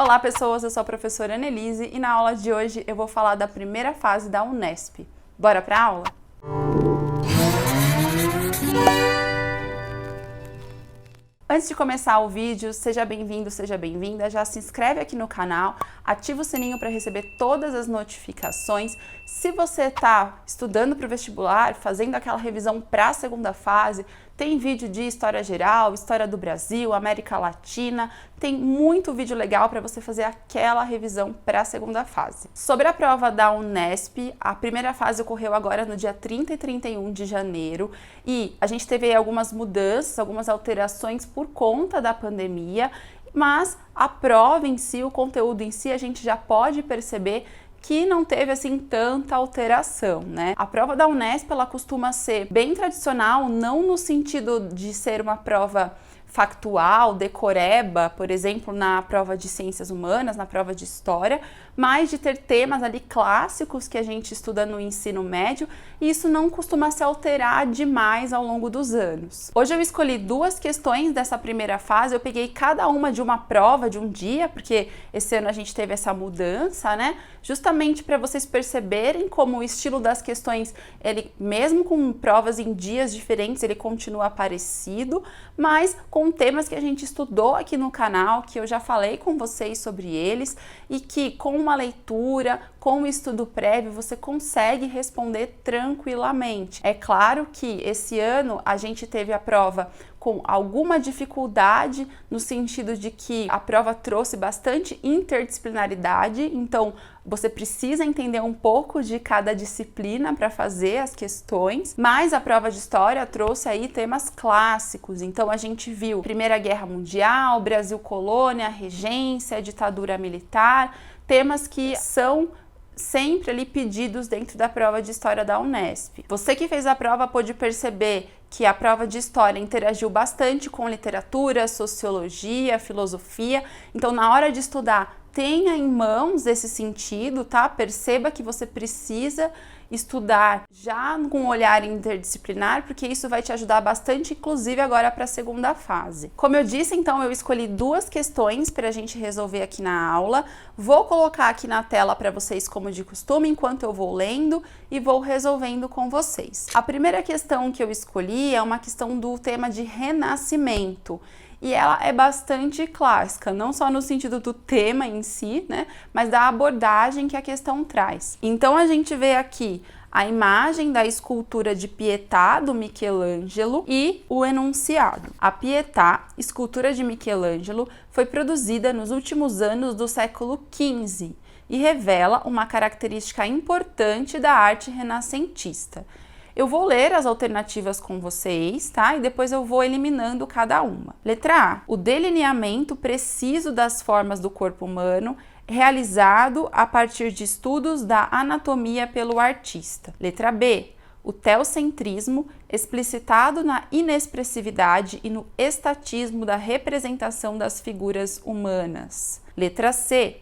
Olá pessoas, eu sou a professora Annelise e na aula de hoje eu vou falar da primeira fase da Unesp. Bora pra aula? Antes de começar o vídeo, seja bem-vindo, seja bem-vinda, já se inscreve aqui no canal, ativa o sininho para receber todas as notificações. Se você está estudando para o vestibular, fazendo aquela revisão para a segunda fase, tem vídeo de História Geral, História do Brasil, América Latina, tem muito vídeo legal para você fazer aquela revisão para a segunda fase. Sobre a prova da Unesp, a primeira fase ocorreu agora no dia 30 e 31 de janeiro e a gente teve aí algumas mudanças, algumas alterações por conta da pandemia, mas a prova em si, o conteúdo em si, a gente já pode perceber que não teve assim tanta alteração, né? A prova da Unesp, ela costuma ser bem tradicional, não no sentido de ser uma prova factual, decoreba, por exemplo, na prova de ciências humanas, na prova de história, mas de ter temas ali clássicos que a gente estuda no ensino médio, e isso não costuma se alterar demais ao longo dos anos. Hoje eu escolhi duas questões dessa primeira fase, eu peguei cada uma de uma prova de um dia, porque esse ano a gente teve essa mudança, né? Justamente para vocês perceberem como o estilo das questões, ele mesmo com provas em dias diferentes, ele continua parecido, mas com temas que a gente estudou aqui no canal, que eu já falei com vocês sobre eles e que com uma leitura, com um estudo prévio, você consegue responder tranquilamente. É claro que esse ano a gente teve a prova com alguma dificuldade no sentido de que a prova trouxe bastante interdisciplinaridade, então você precisa entender um pouco de cada disciplina para fazer as questões, mas a prova de história trouxe aí temas clássicos, então a gente viu Primeira Guerra Mundial, Brasil Colônia, Regência, ditadura militar, temas que são sempre ali pedidos dentro da prova de história da Unesp. Você que fez a prova pôde perceber que a prova de história interagiu bastante com literatura, sociologia, filosofia, então na hora de estudar tenha em mãos esse sentido, tá? Perceba que você precisa estudar já com um olhar interdisciplinar, porque isso vai te ajudar bastante, inclusive agora para a segunda fase. Como eu disse, então, eu escolhi duas questões para a gente resolver aqui na aula. Vou colocar aqui na tela para vocês, como de costume, enquanto eu vou lendo e vou resolvendo com vocês. A primeira questão que eu escolhi é uma questão do tema de renascimento. E ela é bastante clássica, não só no sentido do tema em si, né, mas da abordagem que a questão traz. Então a gente vê aqui a imagem da escultura de Pietà, do Michelangelo, e o enunciado. A Pietà, escultura de Michelangelo, foi produzida nos últimos anos do século XV e revela uma característica importante da arte renascentista. Eu vou ler as alternativas com vocês, tá? E depois eu vou eliminando cada uma. Letra A. O delineamento preciso das formas do corpo humano realizado a partir de estudos da anatomia pelo artista. Letra B. O teocentrismo explicitado na inexpressividade e no estatismo da representação das figuras humanas. Letra C.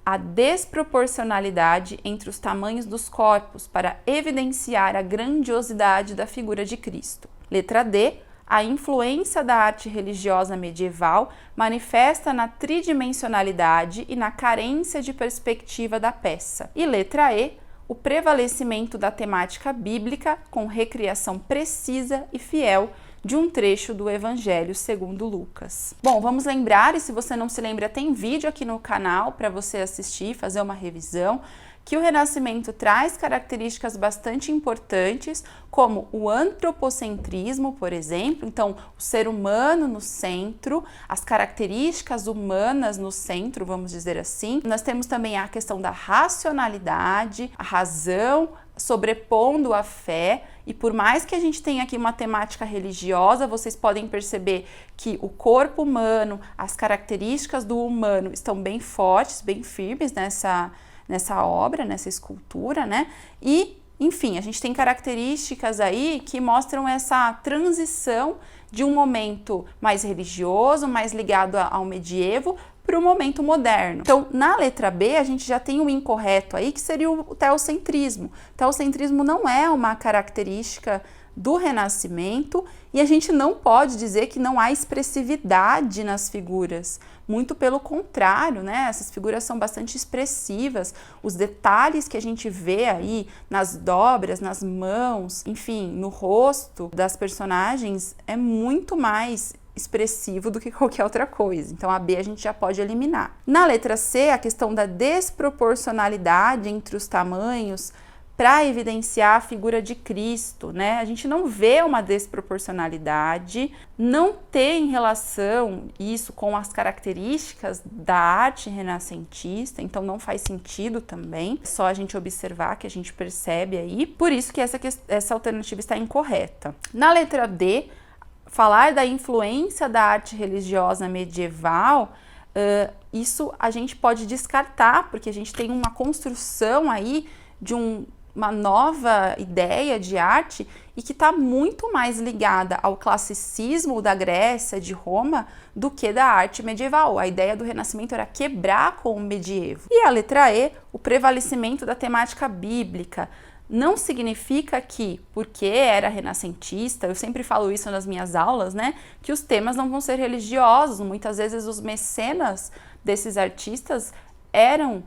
A desproporcionalidade entre os tamanhos dos corpos para evidenciar a grandiosidade da figura de Cristo. Letra D. A influência da arte religiosa medieval manifesta na tridimensionalidade e na carência de perspectiva da peça. E letra E. O prevalecimento da temática bíblica com recriação precisa e fiel de um trecho do Evangelho segundo Lucas. Bom, vamos lembrar, e se você não se lembra, tem vídeo aqui no canal para você assistir, fazer uma revisão, que o Renascimento traz características bastante importantes, como o antropocentrismo, por exemplo, então o ser humano no centro, as características humanas no centro, vamos dizer assim. Nós temos também a questão da racionalidade, a razão, sobrepondo a fé, e por mais que a gente tenha aqui uma temática religiosa, vocês podem perceber que o corpo humano, as características do humano estão bem fortes, bem firmes nessa obra, nessa escultura, né? E, enfim, a gente tem características aí que mostram essa transição de um momento mais religioso, mais ligado ao medievo, para o momento moderno. Então, na letra B, a gente já tem um incorreto aí, que seria o teocentrismo. O teocentrismo não é uma característica do Renascimento e a gente não pode dizer que não há expressividade nas figuras. muito pelo contrário, né? Essas figuras são bastante expressivas, os detalhes que a gente vê aí nas dobras, nas mãos, enfim, no rosto das personagens é muito mais expressivo do que qualquer outra coisa. Então a B a gente já pode eliminar. Na letra C, a questão da desproporcionalidade entre os tamanhos para evidenciar a figura de Cristo, né? A gente não vê uma desproporcionalidade, não tem relação isso com as características da arte renascentista, então não faz sentido também, é só a gente observar que a gente percebe aí, por isso que essa alternativa está incorreta. Na letra D, falar da influência da arte religiosa medieval, isso a gente pode descartar, porque a gente tem uma construção aí de uma nova ideia de arte e que está muito mais ligada ao classicismo da Grécia, de Roma, do que da arte medieval. A ideia do Renascimento era quebrar com o medievo. E a letra E, o prevalecimento da temática bíblica. Não significa que, porque era renascentista, eu sempre falo isso nas minhas aulas, né, que os temas não vão ser religiosos. Muitas vezes os mecenas desses artistas eram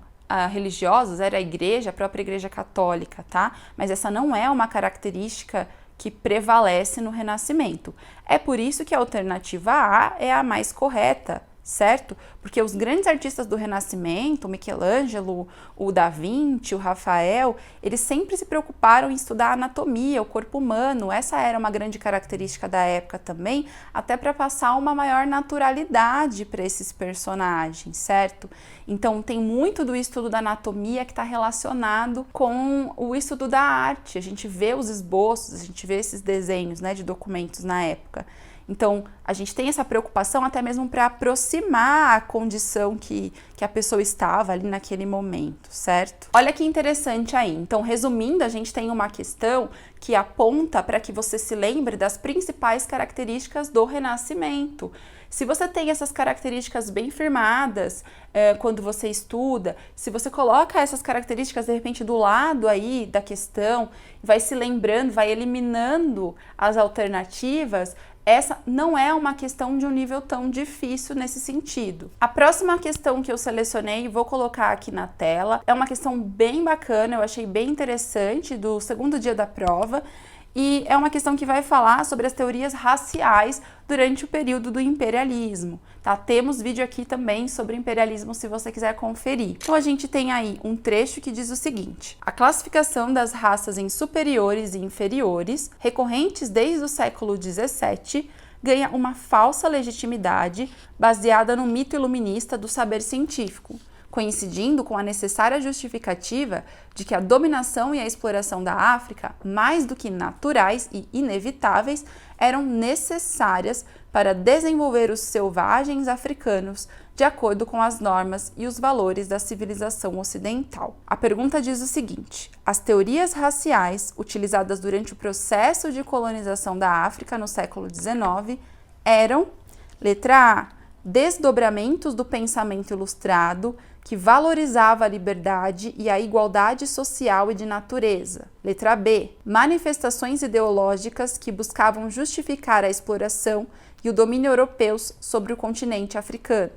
religiosos, era a própria igreja católica, tá? Mas essa não é uma característica que prevalece no Renascimento. É por isso que a alternativa A é a mais correta, certo? Porque os grandes artistas do Renascimento, o Michelangelo, o Da Vinci, o Rafael, eles sempre se preocuparam em estudar a anatomia, o corpo humano. Essa era uma grande característica da época também, até para passar uma maior naturalidade para esses personagens, certo? Então tem muito do estudo da anatomia que está relacionado com o estudo da arte. A gente vê os esboços, a gente vê esses desenhos, né, de documentos na época. Então, a gente tem essa preocupação até mesmo para aproximar a condição que a pessoa estava ali naquele momento, certo? Olha que interessante aí. Então, resumindo, a gente tem uma questão que aponta para que você se lembre das principais características do Renascimento. Se você tem essas características bem firmadas quando você estuda, se você coloca essas características de repente do lado aí da questão, vai se lembrando, vai eliminando as alternativas, essa não é uma questão de um nível tão difícil nesse sentido. A próxima questão que eu selecionei, vou colocar aqui na tela, é uma questão bem bacana, eu achei bem interessante, do segundo dia da prova, e é uma questão que vai falar sobre as teorias raciais durante o período do imperialismo, tá? Temos vídeo aqui também sobre imperialismo se você quiser conferir. Então a gente tem aí um trecho que diz o seguinte: a classificação das raças em superiores e inferiores, recorrentes desde o século XVII, ganha uma falsa legitimidade baseada no mito iluminista do saber científico, coincidindo com a necessária justificativa de que a dominação e a exploração da África, mais do que naturais e inevitáveis, eram necessárias para desenvolver os selvagens africanos de acordo com as normas e os valores da civilização ocidental. A pergunta diz o seguinte: as teorias raciais utilizadas durante o processo de colonização da África no século XIX eram, letra A, desdobramentos do pensamento ilustrado que valorizava a liberdade e a igualdade social e de natureza. Letra B, manifestações ideológicas que buscavam justificar a exploração e o domínio europeus sobre o continente africano.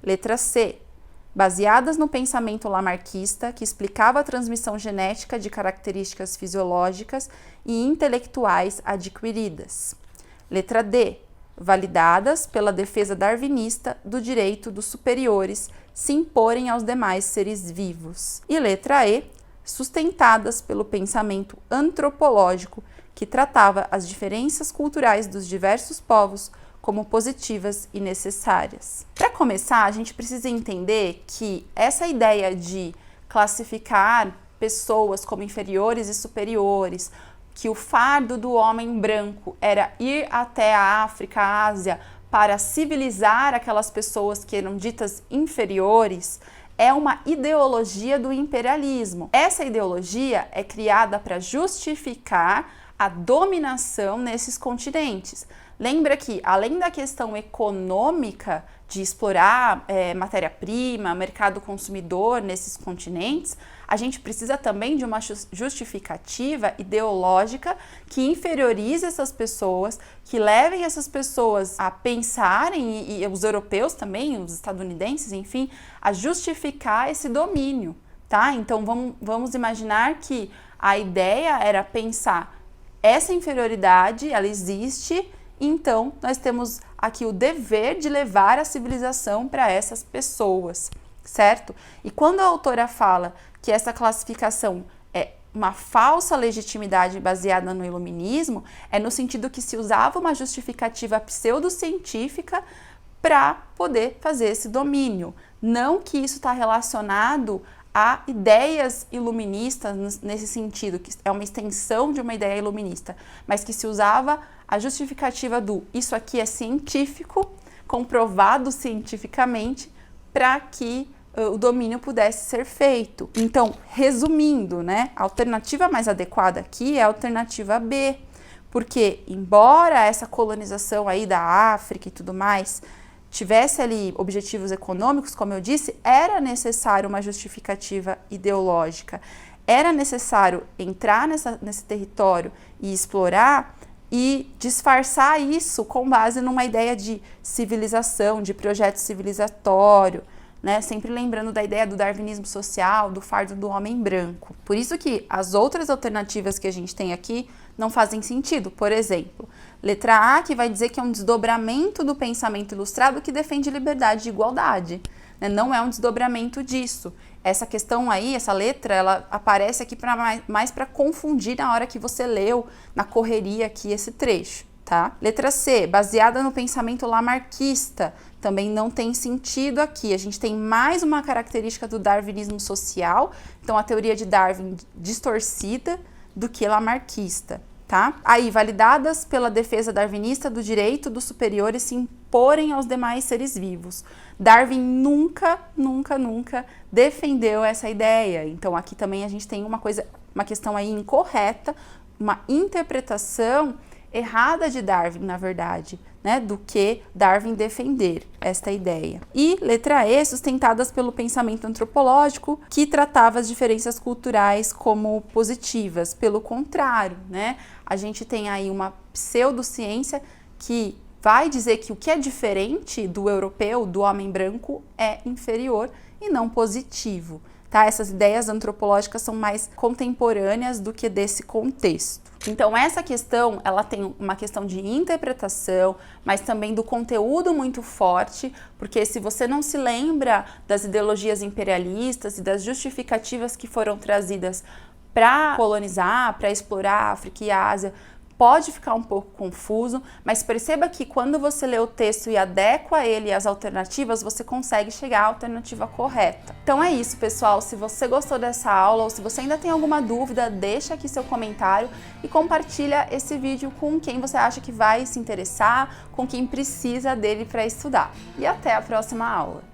Letra C, baseadas no pensamento lamarquista que explicava a transmissão genética de características fisiológicas e intelectuais adquiridas. Letra D, validadas pela defesa darwinista do direito dos superiores se imporem aos demais seres vivos. E letra E, sustentadas pelo pensamento antropológico que tratava as diferenças culturais dos diversos povos como positivas e necessárias. Para começar, a gente precisa entender que essa ideia de classificar pessoas como inferiores e superiores, que o fardo do homem branco era ir até a África, a Ásia, para civilizar aquelas pessoas que eram ditas inferiores, é uma ideologia do imperialismo. Essa ideologia é criada para justificar a dominação nesses continentes. Lembra que, além da questão econômica de explorar matéria-prima, mercado consumidor nesses continentes, a gente precisa também de uma justificativa ideológica que inferiorize essas pessoas, que levem essas pessoas a pensarem, e os europeus também, os estadunidenses, enfim, a justificar esse domínio, tá? Então vamos imaginar que a ideia era pensar essa inferioridade, ela existe, então nós temos aqui o dever de levar a civilização para essas pessoas, certo? E quando a autora fala que essa classificação é uma falsa legitimidade baseada no iluminismo, é no sentido que se usava uma justificativa pseudocientífica para poder fazer esse domínio. Não que isso está relacionado a ideias iluministas nesse sentido, que é uma extensão de uma ideia iluminista, mas que se usava a justificativa do isso aqui é científico, comprovado cientificamente, para que o domínio pudesse ser feito. Então, resumindo, né, a alternativa mais adequada aqui é a alternativa B, porque embora essa colonização aí da África e tudo mais tivesse ali objetivos econômicos, como eu disse, era necessário uma justificativa ideológica, era necessário entrar nesse território e explorar e disfarçar isso com base numa ideia de civilização, de projeto civilizatório, né? Sempre lembrando da ideia do darwinismo social, do fardo do homem branco. Por isso que as outras alternativas que a gente tem aqui não fazem sentido. Por exemplo, letra A, que vai dizer que é um desdobramento do pensamento ilustrado que defende liberdade e igualdade, né? Não é um desdobramento disso. Essa questão aí, essa letra, ela aparece aqui mais para confundir na hora que você leu, na correria aqui, esse trecho, tá? Letra C, baseada no pensamento lamarquista, também não tem sentido aqui. A gente tem mais uma característica do darwinismo social, então a teoria de Darwin distorcida do que lamarquista, tá? Aí, validadas pela defesa darwinista do direito dos superiores se imporem aos demais seres vivos. Darwin nunca defendeu essa ideia. Então, aqui também a gente tem uma questão aí incorreta, uma interpretação errada de Darwin, na verdade, né, do que Darwin defender esta ideia. E letra E, sustentadas pelo pensamento antropológico, que tratava as diferenças culturais como positivas. Pelo contrário, né, a gente tem aí uma pseudociência que vai dizer que o que é diferente do europeu, do homem branco, é inferior e não positivo, tá? Essas ideias antropológicas são mais contemporâneas do que desse contexto. Então, essa questão, ela tem uma questão de interpretação, mas também do conteúdo muito forte, porque se você não se lembra das ideologias imperialistas e das justificativas que foram trazidas para colonizar, para explorar a África e a Ásia, pode ficar um pouco confuso, mas perceba que quando você lê o texto e adequa ele às alternativas, você consegue chegar à alternativa correta. Então é isso, pessoal. Se você gostou dessa aula ou se você ainda tem alguma dúvida, deixa aqui seu comentário e compartilha esse vídeo com quem você acha que vai se interessar, com quem precisa dele para estudar. E até a próxima aula!